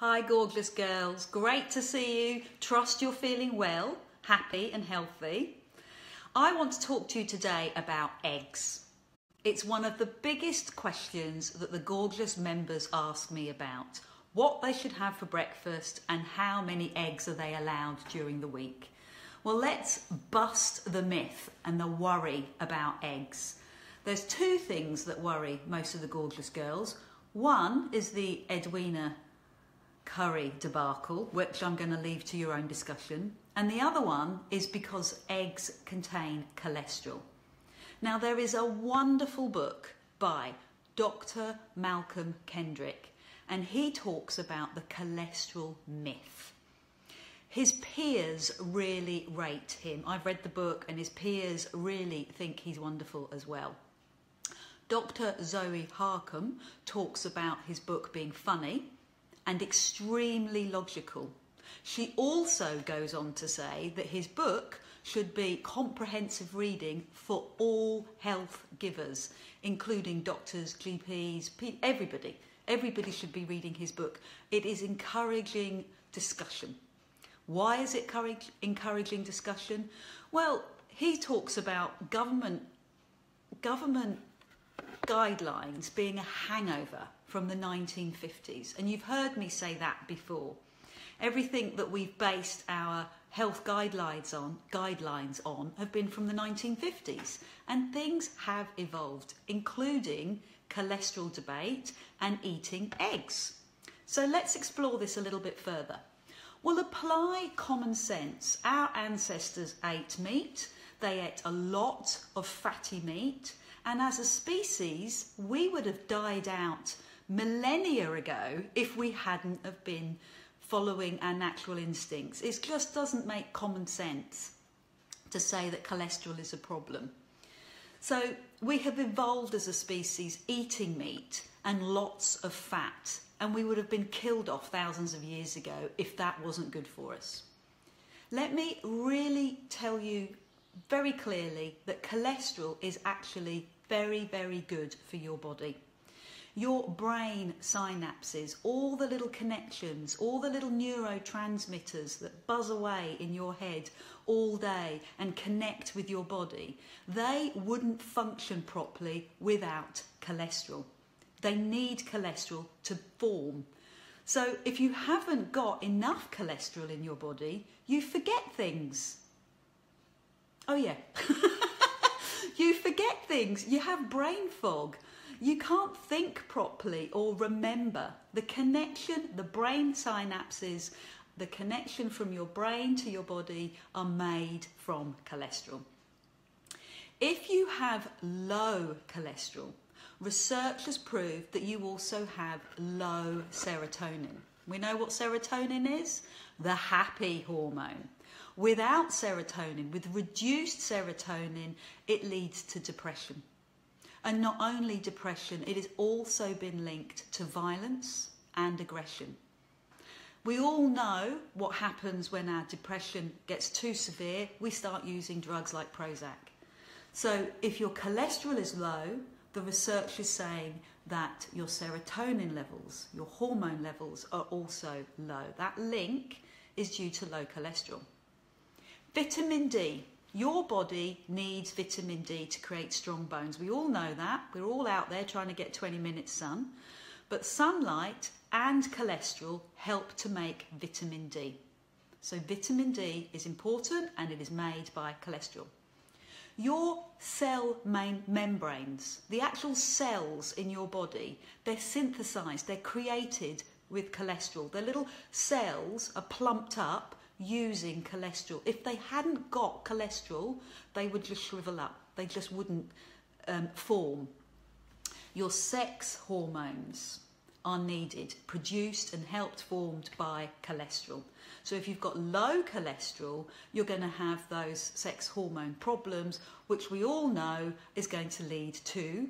Hi gorgeous girls, great to see you. Trust you're feeling well, happy and healthy. I want to talk to you today about eggs. It's one of the biggest questions that the gorgeous members ask me about. What they should have for breakfast and how many eggs are they allowed during the week. Well, let's bust the myth and the worry about eggs. There's two things that worry most of the gorgeous girls. One is the Edwina Curry debacle, which I'm going to leave to your own discussion. And the other one is because eggs contain cholesterol. Now, there is a wonderful book by Dr. Malcolm Kendrick, and he talks about the cholesterol myth. His peers really rate him. I've read the book and his peers really think he's wonderful as well. Dr. Zoe Harcum talks about his book being funny and extremely logical. She also goes on to say that his book should be comprehensive reading for all health givers, including doctors, GPs, everybody. Everybody should be reading his book. It is encouraging discussion. Why is it encouraging discussion? Well, he talks about government guidelines being a hangover from the 1950s, and you've heard me say that before. Everything that we've based our health guidelines on have been from the 1950s, and things have evolved, including cholesterol debate and eating eggs. So let's explore this a little bit further. We'll apply common sense. Our ancestors ate meat, they ate a lot of fatty meat, and as a species we would have died out millennia ago if we hadn't have been following our natural instincts. It just doesn't make common sense to say that cholesterol is a problem. So we have evolved as a species eating meat and lots of fat, and we would have been killed off thousands of years ago if that wasn't good for us. Let me really tell you very clearly that cholesterol is actually very, very good for your body. Your brain synapses, all the little connections, all the little neurotransmitters that buzz away in your head all day and connect with your body, they wouldn't function properly without cholesterol. They need cholesterol to form. So if you haven't got enough cholesterol in your body, you forget things. Oh yeah. You forget things. You have brain fog. You can't think properly or remember. The connection, the brain synapses, the connection from your brain to your body are made from cholesterol. If you have low cholesterol, research has proved that you also have low serotonin. We know what serotonin is? The happy hormone. Without serotonin, with reduced serotonin, it leads to depression. And not only depression, it has also been linked to violence and aggression. We all know what happens when our depression gets too severe. We start using drugs like Prozac. So if your cholesterol is low, the research is saying that your serotonin levels, your hormone levels are also low. That link is due to low cholesterol. Vitamin D. Your body needs vitamin D to create strong bones. We all know that. We're all out there trying to get 20 minutes sun. But sunlight and cholesterol help to make vitamin D. So vitamin D is important and it is made by cholesterol. Your cell membranes, the actual cells in your body, they're synthesized, they're created with cholesterol. The little cells are plumped up using cholesterol. If they hadn't got cholesterol, they would just shrivel up. They just wouldn't form. Your sex hormones are needed, produced and helped formed by cholesterol. So if you've got low cholesterol, you're going to have those sex hormone problems, which we all know is going to lead to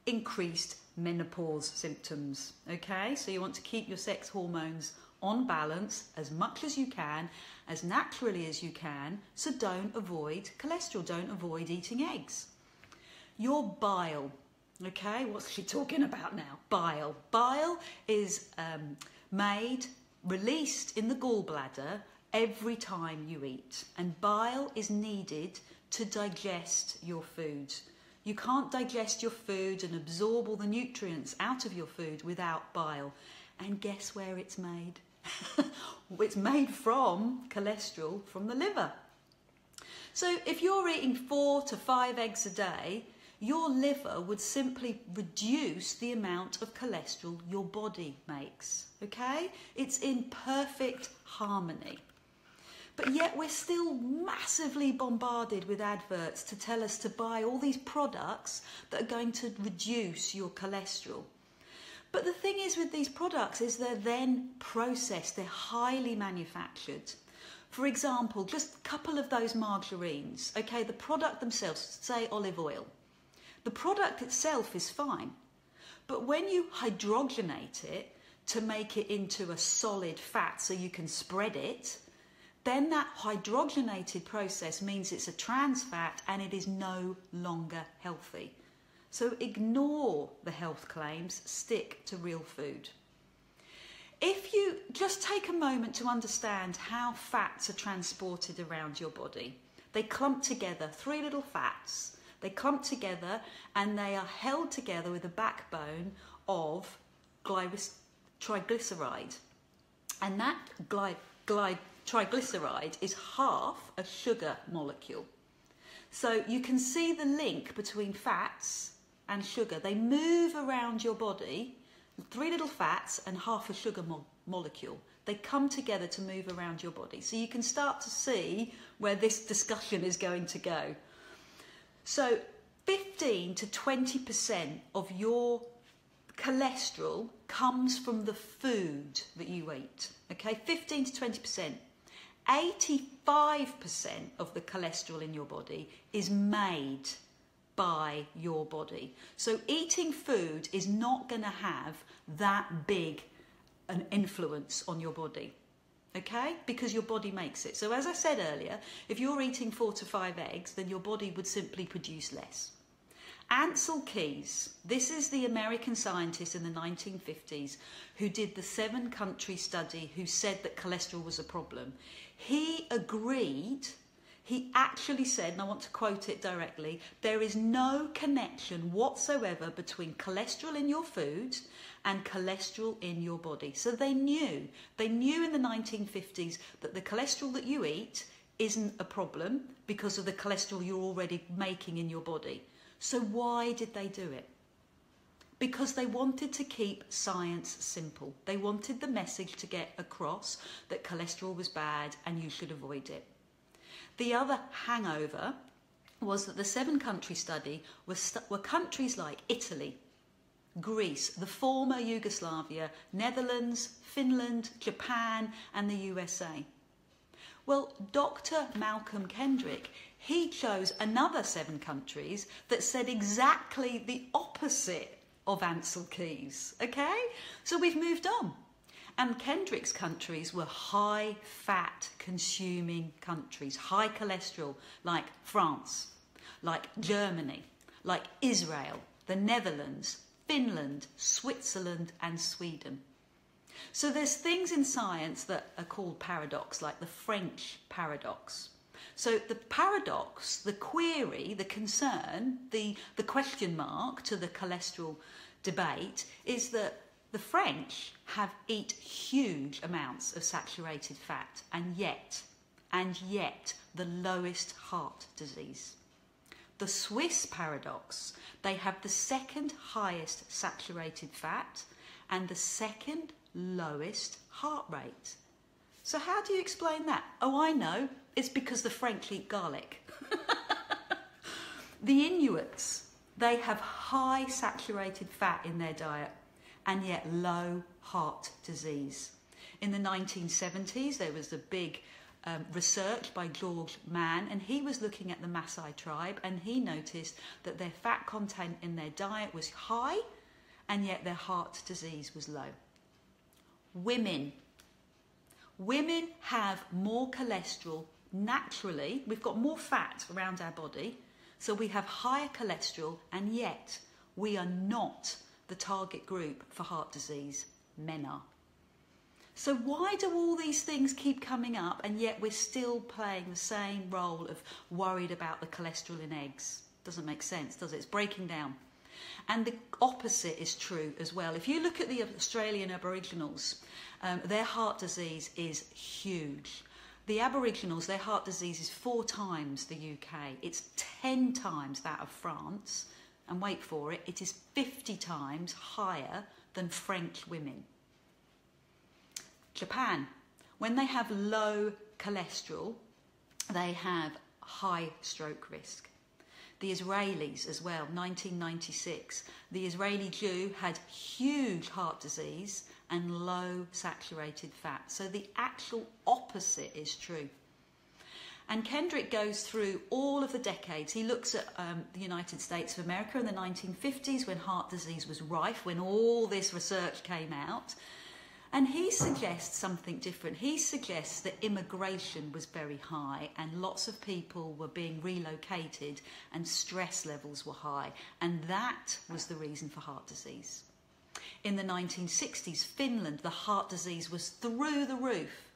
increased menopause symptoms. Okay, so you want to keep your sex hormones on balance as much as you can, as naturally as you can, so don't avoid cholesterol, don't avoid eating eggs. Your bile, okay, what's she talking about now? Bile. Bile is made released in the gallbladder every time you eat, and bile is needed to digest your food. You can't digest your food and absorb all the nutrients out of your food without bile. And guess where it's made? It's made from cholesterol from the liver. So if you're eating 4 to 5 eggs a day, your liver would simply reduce the amount of cholesterol your body makes, okay? It's in perfect harmony. But yet we're still massively bombarded with adverts to tell us to buy all these products that are going to reduce your cholesterol. But the thing is with these products is they're then processed, they're highly manufactured. For example, just a couple of those margarines, okay, the product themselves, say olive oil. The product itself is fine, but when you hydrogenate it to make it into a solid fat so you can spread it, then that hydrogenated process means it's a trans fat and it is no longer healthy. So ignore the health claims, stick to real food. If you just take a moment to understand how fats are transported around your body, they clump together, 3 little fats, they clump together and they are held together with a backbone of triglyceride. And that triglyceride is half a sugar molecule. So you can see the link between fats and sugar. They move around your body, 3 little fats and half a sugar molecule. They come together to move around your body. So you can start to see where this discussion is going to go. So 15 to 20% of your cholesterol comes from the food that you eat. Okay, 15 to 20%. 85% of the cholesterol in your body is made by your body. So eating food is not going to have that big an influence on your body, okay? Because your body makes it. So as I said earlier, if you're eating 4 to 5 eggs, then your body would simply produce less. Ancel Keys, this is the American scientist in the 1950s who did the 7-country study who said that cholesterol was a problem. He agreed, he actually said, and I want to quote it directly, there is no connection whatsoever between cholesterol in your food and cholesterol in your body. So they knew in the 1950s that the cholesterol that you eat isn't a problem because of the cholesterol you're already making in your body. So why did they do it? Because they wanted to keep science simple. They wanted the message to get across that cholesterol was bad and you should avoid it. The other hangover was that the 7-country study were countries like Italy, Greece, the former Yugoslavia, Netherlands, Finland, Japan and the USA. Well, Dr. Malcolm Kendrick, he chose another 7 countries that said exactly the opposite of Ancel Keys, okay? So we've moved on. And Kendrick's countries were high fat consuming countries, high cholesterol, like France, like Germany, like Israel, the Netherlands, Finland, Switzerland and Sweden. So there's things in science that are called paradox, like the French paradox. So the paradox, the query, the concern, the question mark to the cholesterol debate is that the French eat huge amounts of saturated fat and yet the lowest heart disease. The Swiss paradox, they have the 2nd highest saturated fat and the 2nd lowest heart rate. So how do you explain that? Oh, I know. It's because the French eat garlic. The Inuits, they have high saturated fat in their diet and yet low heart disease. In the 1970s, there was a big research by George Mann, and he was looking at the Maasai tribe, and he noticed that their fat content in their diet was high and yet their heart disease was low. Women have more cholesterol naturally. We've got more fat around our body, so we have higher cholesterol, and yet we are not the target group for heart disease. Men are. So why do all these things keep coming up and yet we're still playing the same role of worried about the cholesterol in eggs? Doesn't make sense, does it? It's breaking down. And the opposite is true as well. If you look at the Australian Aboriginals, their heart disease is huge. The Aboriginals, their heart disease is 4 times the UK. It's 10 times that of France. And wait for it, it is 50 times higher than French women. Japan, when they have low cholesterol, they have high stroke risk. The Israelis as well, 1996, the Israeli Jew had huge heart disease and low saturated fat. So the actual opposite is true. And Kendrick goes through all of the decades. He looks at the United States of America in the 1950s when heart disease was rife, when all this research came out. And he suggests something different. He suggests that immigration was very high and lots of people were being relocated and stress levels were high. And that was the reason for heart disease. In the 1960s, Finland, the heart disease was through the roof.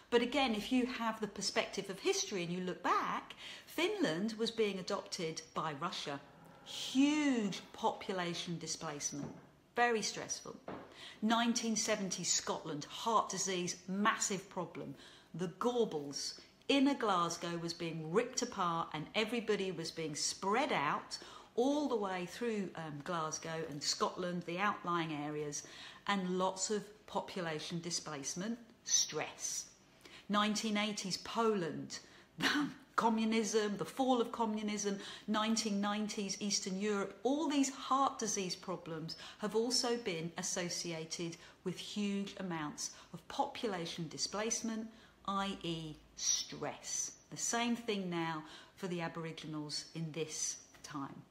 But again, if you have the perspective of history and you look back, Finland was being adopted by Russia. Huge population displacement. Very stressful. 1970s Scotland, heart disease, massive problem. The Gorbals, inner Glasgow was being ripped apart and everybody was being spread out all the way through Glasgow and Scotland, the outlying areas, and lots of population displacement, stress. 1980s Poland, communism, the fall of communism, 1990s Eastern Europe, all these heart disease problems have also been associated with huge amounts of population displacement, i.e. stress. The same thing now for the Aboriginals in this time.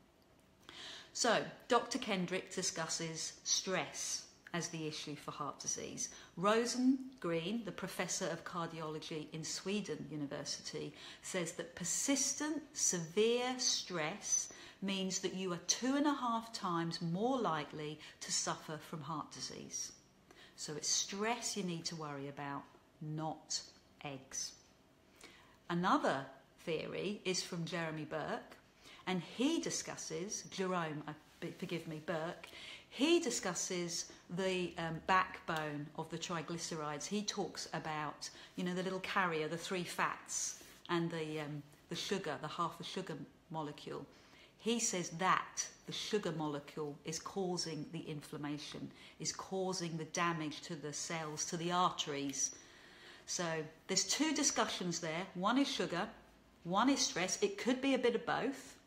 So, Dr. Kendrick discusses stress as the issue for heart disease. Rosengreen, the professor of cardiology in Sweden University, says that persistent, severe stress means that you are 2.5 times more likely to suffer from heart disease. So it's stress you need to worry about, not eggs. Another theory is from Jeremy Burke, and he discusses, Burke, he discusses the backbone of the triglycerides. He talks about, the little carrier, the 3 fats, and the sugar, the half the sugar molecule. He says that the sugar molecule is causing the inflammation, is causing the damage to the cells, to the arteries. So there's 2 discussions there. One is sugar, one is stress. It could be a bit of both,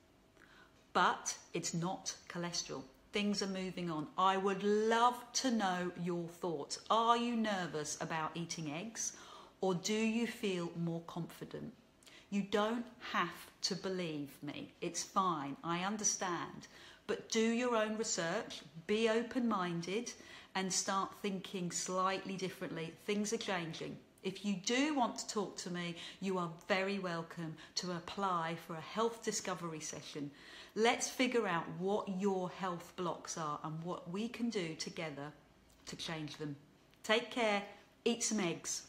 but it's not cholesterol. Things are moving on. I would love to know your thoughts. Are you nervous about eating eggs, or do you feel more confident? You don't have to believe me. It's fine. I understand. But do your own research, be open-minded, and start thinking slightly differently. Things are changing. If you do want to talk to me, you are very welcome to apply for a health discovery session. Let's figure out what your health blocks are and what we can do together to change them. Take care. Eat some eggs.